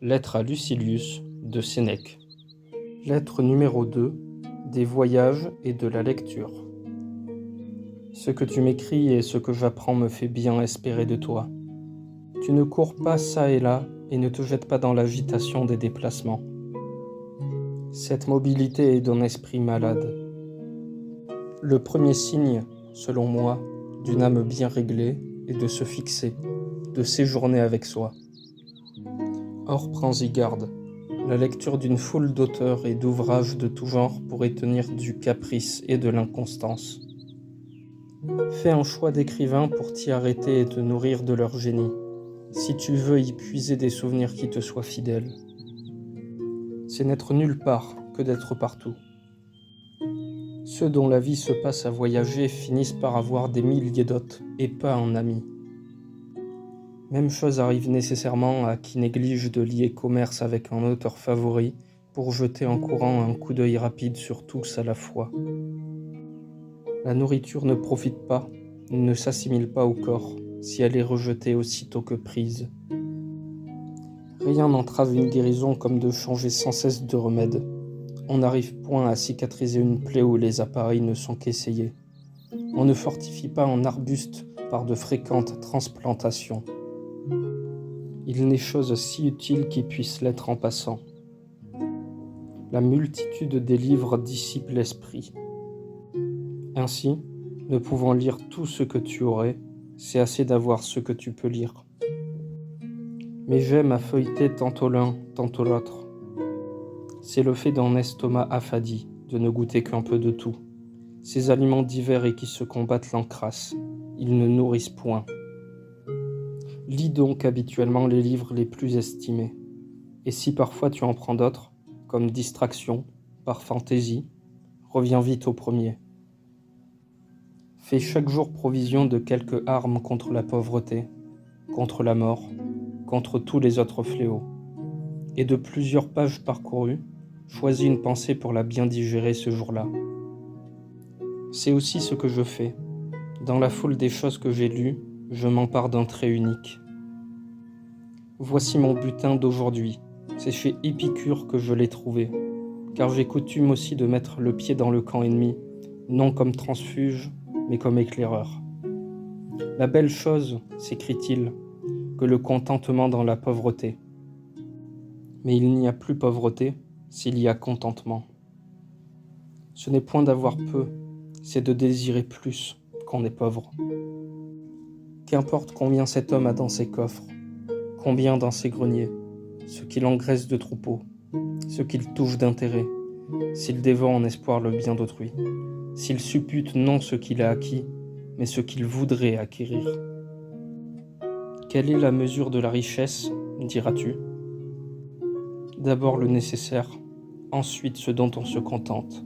Lettre à Lucilius de Sénèque. Lettre numéro 2. Des voyages et de la lecture. Ce que tu m'écris et ce que j'apprends me fait bien espérer de toi. Tu ne cours pas çà et là et ne te jettes pas dans l'agitation des déplacements. Cette mobilité est d'un esprit malade. Le premier signe, selon moi, d'une âme bien réglée est de se fixer, de séjourner avec soi. Or, prends-y garde. La lecture d'une foule d'auteurs et d'ouvrages de tout genre pourrait tenir du caprice et de l'inconstance. Fais un choix d'écrivains pour t'y arrêter et te nourrir de leur génie, si tu veux y puiser des souvenirs qui te soient fidèles. C'est n'être nulle part que d'être partout. Ceux dont la vie se passe à voyager finissent par avoir des milliers d'hôtes et pas un ami. Même chose arrive nécessairement à qui néglige de lier commerce avec un auteur favori pour jeter en courant un coup d'œil rapide sur tous à la fois. La nourriture ne profite pas, ne s'assimile pas au corps, si elle est rejetée aussitôt que prise. Rien n'entrave une guérison comme de changer sans cesse de remède. On n'arrive point à cicatriser une plaie où les appareils ne sont qu'essayés. On ne fortifie pas un arbuste par de fréquentes transplantations. Il n'est chose si utile qui puisse l'être en passant. La multitude des livres dissipe l'esprit. Ainsi, ne pouvant lire tout ce que tu aurais, c'est assez d'avoir ce que tu peux lire. Mais j'aime à feuilleter tantôt l'un, tantôt l'autre. C'est le fait d'un estomac affadi, de ne goûter qu'un peu de tout. Ces aliments divers et qui se combattent l'encrassent. Ils ne nourrissent point. Lis donc habituellement les livres les plus estimés. Et si parfois tu en prends d'autres, comme distraction, par fantaisie, reviens vite au premier. Fais chaque jour provision de quelques armes contre la pauvreté, contre la mort, contre tous les autres fléaux. Et de plusieurs pages parcourues, choisis une pensée pour la bien digérer ce jour-là. C'est aussi ce que je fais. Dans la foule des choses que j'ai lues, je m'empare d'un trait unique. Voici mon butin d'aujourd'hui. C'est chez Épicure que je l'ai trouvé, car j'ai coutume aussi de mettre le pied dans le camp ennemi, non comme transfuge, mais comme éclaireur. La belle chose, s'écrie-t-il, que le contentement dans la pauvreté. Mais il n'y a plus pauvreté s'il y a contentement. Ce n'est point d'avoir peu, c'est de désirer plus qu'on est pauvre. Qu'importe combien cet homme a dans ses coffres, combien dans ses greniers, ce qu'il engraisse de troupeaux, ce qu'il touche d'intérêt, s'il dévore en espoir le bien d'autrui, s'il suppute non ce qu'il a acquis, mais ce qu'il voudrait acquérir. Quelle est la mesure de la richesse, diras-tu ? D'abord le nécessaire, ensuite ce dont on se contente.